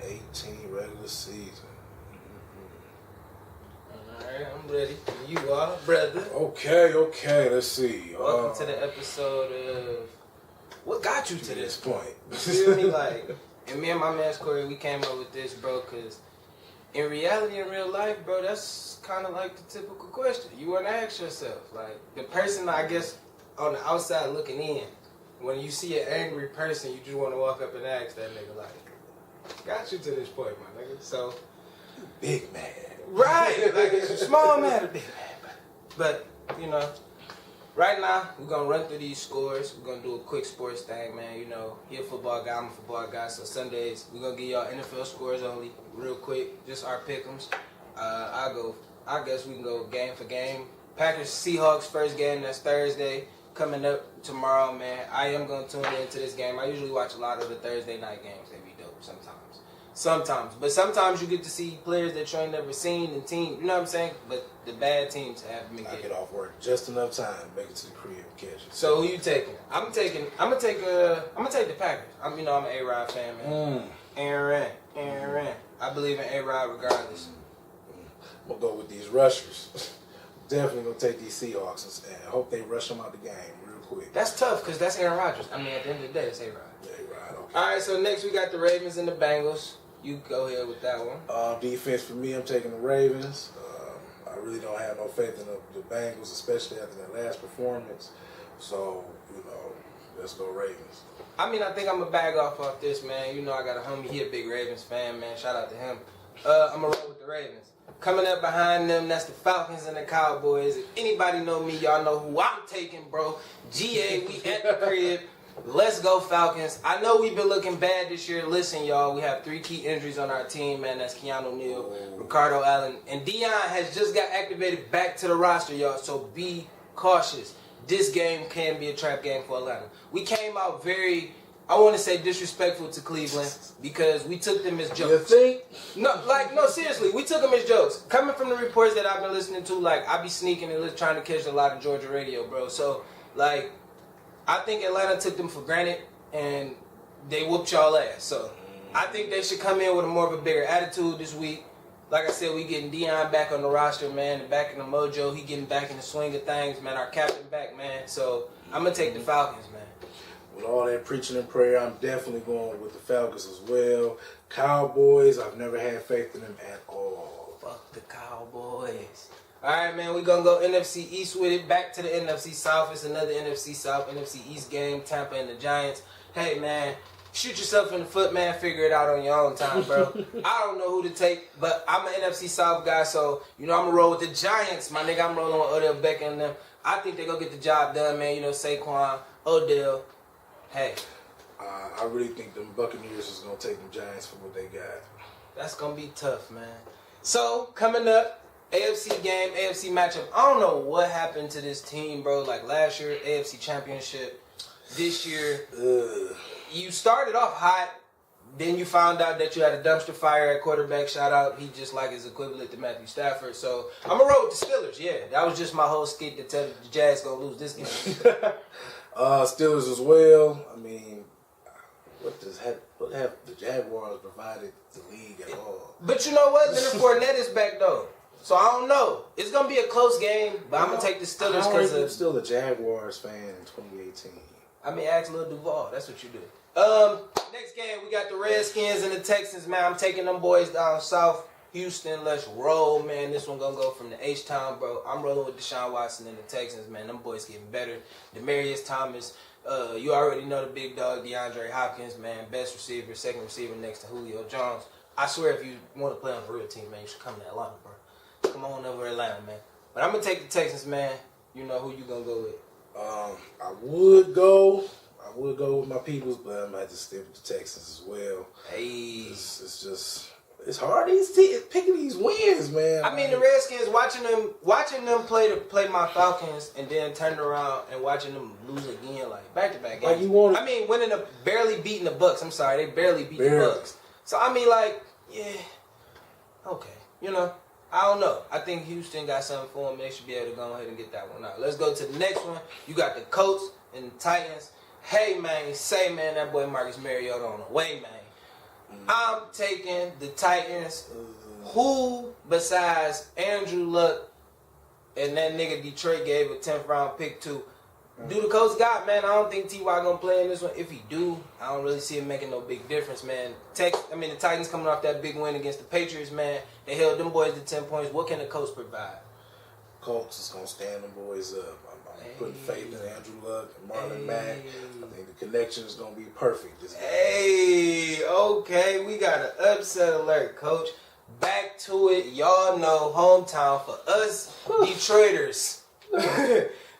2018 regular season. Alright, I'm ready. You are, brother. Okay. Let's see. Welcome to the episode of what got you to this point. You feel me? Like, and me and my man Corey, we came up with this, bro, because in reality, in real life, bro, that's kind of like the typical question. You want to ask yourself, like, the person, I guess, on the outside looking in, when you see an angry person, you just want to walk up and ask that nigga, like, got you to this point, my nigga. So, big man. Right, like it's a small matter, big man. But, you know, right now, we're going to run through these scores. We're going to do a quick sports thing, man. You know, he a football guy, I'm a football guy. So Sundays, we're going to give y'all NFL scores only, real quick. Just our pick'ems. I guess we can go game for game. Packers, Seahawks, first game, that's Thursday. Coming up tomorrow, man. I am going to tune into this game. I usually watch a lot of the Thursday night games. They be dope sometimes. But sometimes you get to see players that you ain't never seen and team, you know what I'm saying? But the bad teams have me get off work just enough time, make it to the crib, catch it. So who you taking? I'm gonna take the Packers. I'm an A-Rod fan, man. Aaron. I believe in A-Rod regardless. I'm gonna go with these rushers. Definitely gonna take these Seahawks and hope they rush them out the game real quick. That's tough because that's Aaron Rodgers. I mean, at the end of the day, it's A-Rod. A-Rod, okay. All right, so next we got the Ravens and the Bengals. You go ahead with that one. Defense for me, I'm taking the Ravens. I really don't have no faith in the Bengals, especially after their last performance. So, let's go Ravens. I mean, I think I'm going to bag off this, man. You know, I got a homie, he a big Ravens fan, man. Shout out to him. I'm going to roll with the Ravens. Coming up behind them, that's the Falcons and the Cowboys. If anybody know me, y'all know who I'm taking, bro. GA, we at the crib. Let's go Falcons. I know we've been looking bad this year. Listen, y'all, we have 3 key injuries on our team, man. That's Keanu Neal, Ricardo Allen, and Dion has just got activated back to the roster, y'all. So be cautious. This game can be a trap game for Atlanta. We came out very, I want to say, disrespectful to Cleveland because we took them as jokes. You think? No, seriously, we took them as jokes. Coming from the reports that I've been listening to, like, I be sneaking and trying to catch a lot of Georgia radio, bro. So, like, I think Atlanta took them for granted, and they whooped y'all ass. So I think they should come in with a more of a bigger attitude this week. Like I said, we getting Dion back on the roster, man, and back in the mojo. He getting back in the swing of things, man. Our captain back, man. So I'm going to take the Falcons, man. With all that preaching and prayer, I'm definitely going with the Falcons as well. Cowboys, I've never had faith in them at all. Fuck the Cowboys. All right, man, we're going to go NFC East with it. Back to the NFC South. It's another NFC South, NFC East game, Tampa and the Giants. Hey, man, shoot yourself in the foot, man. Figure it out on your own time, bro. I don't know who to take, but I'm an NFC South guy, so, I'm going to roll with the Giants. My nigga, I'm rolling with Odell Beckham and them. I think they're going to get the job done, man. Saquon, Odell. Hey. I really think them Buccaneers is going to take them Giants for what they got. That's going to be tough, man. So, coming up, AFC game, AFC matchup. I don't know what happened to this team, bro. Like last year, AFC Championship. This year, you started off hot. Then you found out that you had a dumpster fire at quarterback. Shout out. He just like his equivalent to Matthew Stafford. So, I'm going to roll with the Steelers. Yeah, that was just my whole skit to tell the Jazz going to lose this game. Steelers as well. I mean, what have the Jaguars provided the league at all? But you know what? Leonard Fournette is back, though. So I don't know. It's gonna be a close game, but I'm gonna take the Steelers because I'm still a Jaguars fan in 2018. I mean, ask Lil Duval. That's what you do. Next game we got the Redskins and the Texans. Man, I'm taking them boys down south, Houston. Let's roll, man. This one gonna go from the H-Town, bro. I'm rolling with Deshaun Watson and the Texans, man. Them boys getting better. Demaryius Thomas. You already know the big dog, DeAndre Hopkins, man. Best receiver, second receiver next to Julio Jones. I swear, if you want to play on a real team, man, you should come to Atlanta, bro. Come on over to Atlanta, man. But I'm going to take the Texans, man. You know who you going to go with. I would go with my peoples, but I'm going to have to stick with the Texans as well. Hey. It's hard picking these wins, man. I mean, the Redskins, watching them play my Falcons and then turning around and watching them lose again, like back-to-back games. Barely beating the Bucks. I'm sorry, they barely beat the Bucks. So, I mean, like, yeah, okay. I don't know. I think Houston got something for them. They should be able to go ahead and get that one out. Let's go to the next one. You got the Colts and the Titans. Hey, man, that boy Marcus Mariota on the way, man. I'm taking the Titans. Who besides Andrew Luck and that nigga Detroit gave a 10th round pick to? Do the Colts got, man? I don't think T.Y. gonna play in this one. If he do, I don't really see him making no big difference, man. The Titans coming off that big win against the Patriots, man. They held them boys to 10 points. What can the Colts provide? Colts is gonna stand them boys up. I'm putting faith in Andrew Luck and Marlon Mack. I think the connection is gonna be perfect this game. Hey, okay, we got an upset alert, Coach. Back to it. Y'all know hometown for us Detroiters.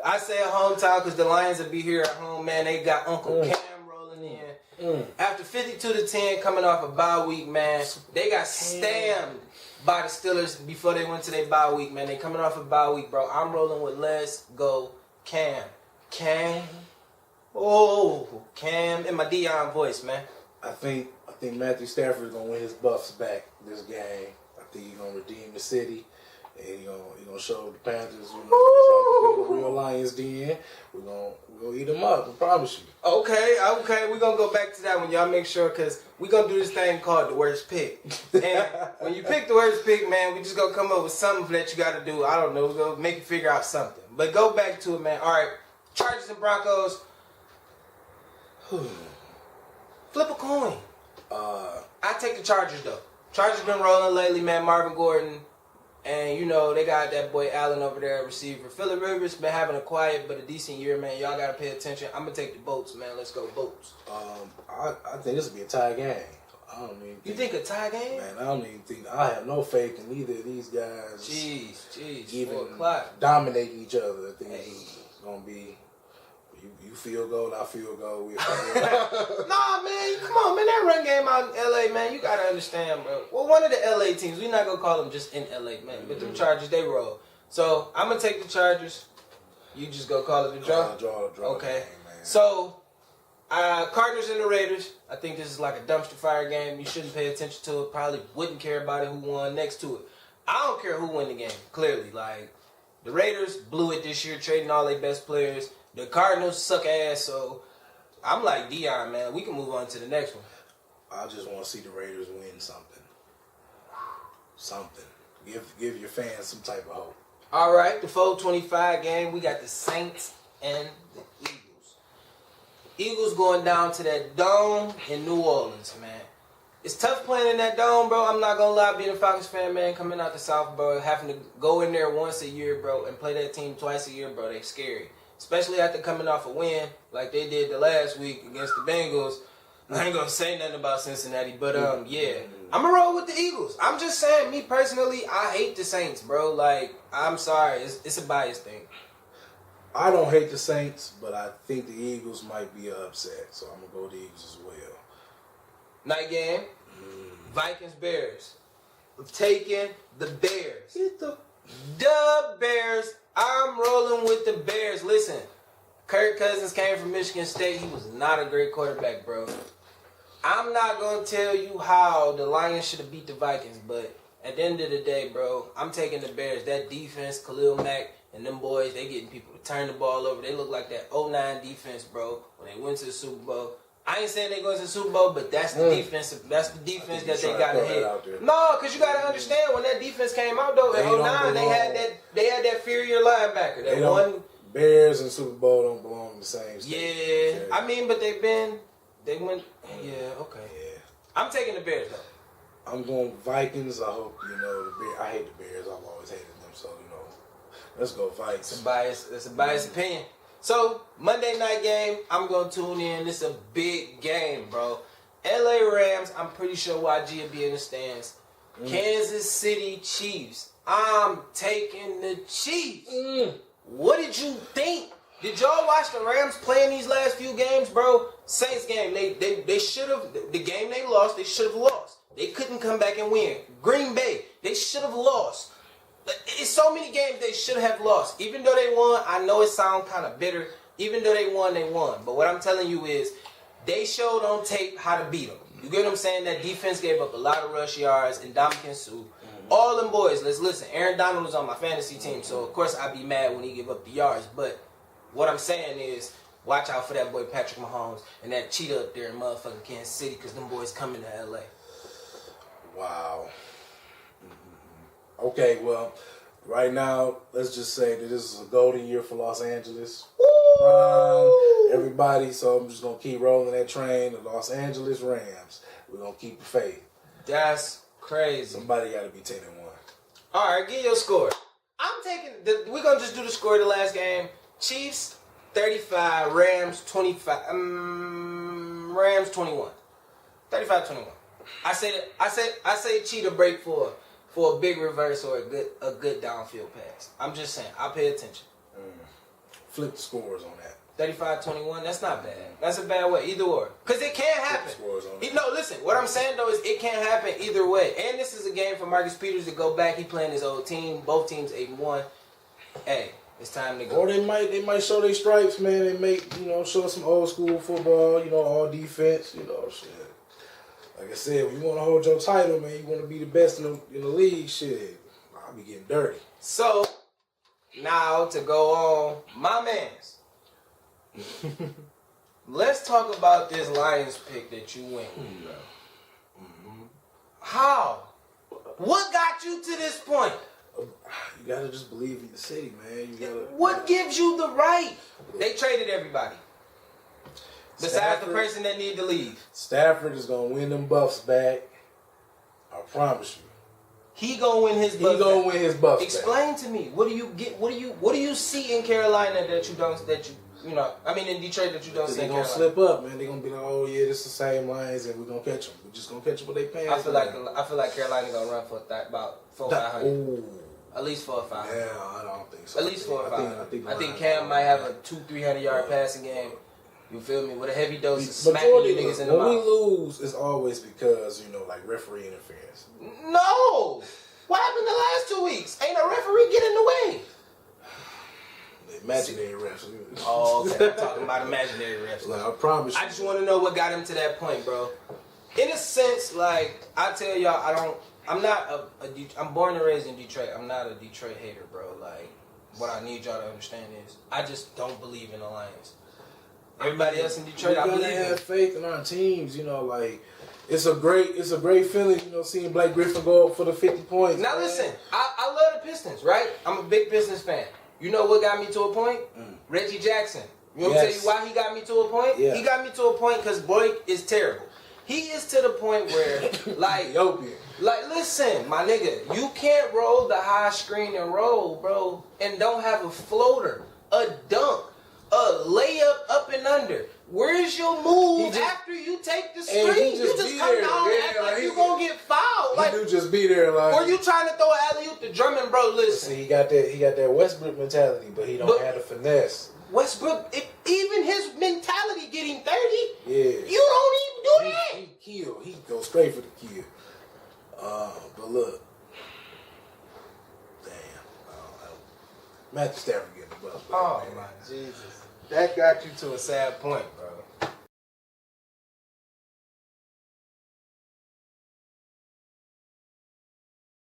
I say hometown because the Lions will be here at home, man. They got Uncle Cam rolling in. After 52-10 coming off a bye week, man, they got stamped by the Steelers before they went to their bye week, man. They coming off a bye week, bro. I'm rolling with Let's Go Cam. Cam. Oh, Cam in my Dion voice, man. I think Matthew Stafford is gonna win his buffs back this game. I think he's gonna redeem the city. And he gonna show the Panthers, it's like a real Lions den. We're gonna eat them up, I promise you. Okay, we're gonna go back to that one, y'all make sure, because we're gonna do this thing called the worst pick. And when you pick the worst pick, man, we just gonna come up with something that you gotta do. I don't know, we're gonna make you figure out something. But go back to it, man. Alright, Chargers and Broncos. Flip a coin. I take the Chargers though. Chargers been rolling lately, man. Marvin Gordon. And, you know, they got that boy Allen over there at receiver. Phillip Rivers been having a quiet but a decent year, man. Y'all got to pay attention. I'm going to take the Bolts, man. Let's go, Bolts. I think this will be a tie game. I don't even You think a tie game? Man, I don't even think... I have no faith in either of these guys. Jeez. Even 4 o'clock. dominating each other. I think it's going to be... You field goal, I field goal. We Nah, man, come on, man. That run game out in L.A., man, you got to understand, bro. Well, one of the L.A. teams, we're not going to call them just in L.A., man. But them Chargers, they roll. So, I'm going to take the Chargers. You just go call it a draw? Draw. Okay. Game, man. So, Cardinals and the Raiders. I think this is like a dumpster fire game. You shouldn't pay attention to it. Probably wouldn't care about it who won next to it. I don't care who won the game, clearly. Like, the Raiders blew it this year, trading all their best players. The Cardinals suck ass, so I'm like Dion, man. We can move on to the next one. I just want to see the Raiders win something. Something. Give your fans some type of hope. All right, the 425 game. We got the Saints and the Eagles. Eagles going down to that dome in New Orleans, man. It's tough playing in that dome, bro. I'm not going to lie, being a Falcons fan, man, coming out the South, bro, having to go in there once a year, bro, and play that team twice a year, bro, they scary. Especially after coming off a win like they did the last week against the Bengals. I ain't going to say nothing about Cincinnati, but yeah. I'm going to roll with the Eagles. I'm just saying, me personally, I hate the Saints, bro. Like, I'm sorry. It's a bias thing. I don't hate the Saints, but I think the Eagles might be an upset. So I'm going to go with the Eagles as well. Night game. Vikings, Bears. I'm taking the Bears. The Bears. I'm rolling with the Bears. Listen, Kirk Cousins came from Michigan State. He was not a great quarterback, bro. I'm not going to tell you how the Lions should have beat the Vikings, but at the end of the day, bro, I'm taking the Bears. That defense, Khalil Mack and them boys, they getting people to turn the ball over. They look like that 09 defense, bro, when they went to the Super Bowl. I ain't saying they going to the Super Bowl, but that's the defense. That's the defense that they got to hit. No, because you got to understand when that defense came out though in 09, they had that inferior linebacker. That one Bears and Super Bowl don't belong in the same state. Yeah, okay. I mean, but they went. Yeah, okay. Yeah, I'm taking the Bears though. I'm going Vikings. I hope the Bears. I hate the Bears. I've always hated them, so let's go Vikings. It's a biased opinion. So, Monday night game, I'm going to tune in. This is a big game, bro. LA Rams, I'm pretty sure YG will be in the stands. Kansas City Chiefs. I'm taking the Chiefs. What did you think? Did y'all watch the Rams playing these last few games, bro? Saints game, they should have, the game they lost, they should have lost. They couldn't come back and win. Green Bay, they should have lost. It's so many games they should have lost. Even though they won, I know it sounds kind of bitter. Even though they won, they won. But what I'm telling you is, they showed on tape how to beat them. You get what I'm saying? That defense gave up a lot of rush yards and Ndamukong Suh. All them boys, let's listen. Aaron Donald was on my fantasy team, so of course I'd be mad when he give up the yards. But what I'm saying is, watch out for that boy Patrick Mahomes and that cheetah up there in motherfucking Kansas City because them boys coming to LA. Wow. Okay, well, right now, let's just say that this is a golden year for Los Angeles. Everybody, so I'm just going to keep rolling that train. The Los Angeles Rams. We're going to keep the faith. That's crazy. Somebody got to be 10-1. All right, give your score. I'm taking, we're going to just do the score of the last game. Chiefs, 35. Rams, 25. Rams, 21. 35-21. I say cheetah break for a big reverse or a good downfield pass. I'm just saying. I pay attention. Flip the scores on that. 35-21. That's not bad. That's a bad way. Either or. Because it can't happen. No, listen. What I'm saying, though, is it can't happen either way. And this is a game for Marcus Peters to go back. He playing his old team. Both teams 8-1. Hey, it's time to go. Or they might show their stripes, man. They make, show some old school football, all defense, shit. Like I said, when you want to hold your title, man, you want to be the best in the league, shit. I'll be getting dirty. So, now to go on, my mans. Let's talk about this Lions pick that you went with, bro. Mm-hmm. How? What got you to this point? You gotta just believe in the city, man. What gives you the right? They traded everybody. Besides the person that need to leave. Stafford is gonna win them Buffs back. I promise you. He gonna win his Buffs. Win his Buffs Explain to me. What do you get? What do you see in Carolina that you don't? In Detroit that you don't see. They gonna slip up, man. They gonna be like, oh yeah, this is the same Lions, and we're gonna catch them. We're just gonna catch them with their pants. I feel like Carolina gonna run for about 400-500. At least 4 or 5. Yeah, I don't think so. At least 4 or 5. I think Cam might have a 200-300 yard passing game. You feel me? With a heavy dose of smacking you niggas in the mouth. When we lose, it's always because, referee interference. No! What happened the last 2 weeks? Ain't a referee get in the way. The imaginary refs. Oh, okay. I'm talking about imaginary refs. Like, I promise you. I just want to know what got him to that point, bro. In a sense, I tell y'all, I'm born and raised in Detroit. I'm not a Detroit hater, bro. What I need y'all to understand is, I just don't believe in the Lions. Everybody else in Detroit, I believe in. We have faith in our teams, It's a great feeling, seeing Blake Griffin go up for the 50 points. Now listen, I love the Pistons, right? I'm a big Pistons fan. You know what got me to a point? Reggie Jackson. You want me to tell you why he got me to a point? Yeah. He got me to a point because Blake is terrible. He is to the point where, listen, my nigga, you can't roll the high screen and roll, bro, and don't have a floater, a dunk, a layup up and under. Where's your move after you take the screen? You just come down and act like you gonna get fouled. He do just be there, or you trying to throw an alley-oop to Drummond, bro? Listen, he got that Westbrook mentality, but he don't have the finesse. Westbrook, even his mentality getting 30. Yeah, you don't even do that. He goes straight for the kill. But look, damn, Matthew Stafford getting the bus. Oh my Jesus. That got you to a sad point, bro.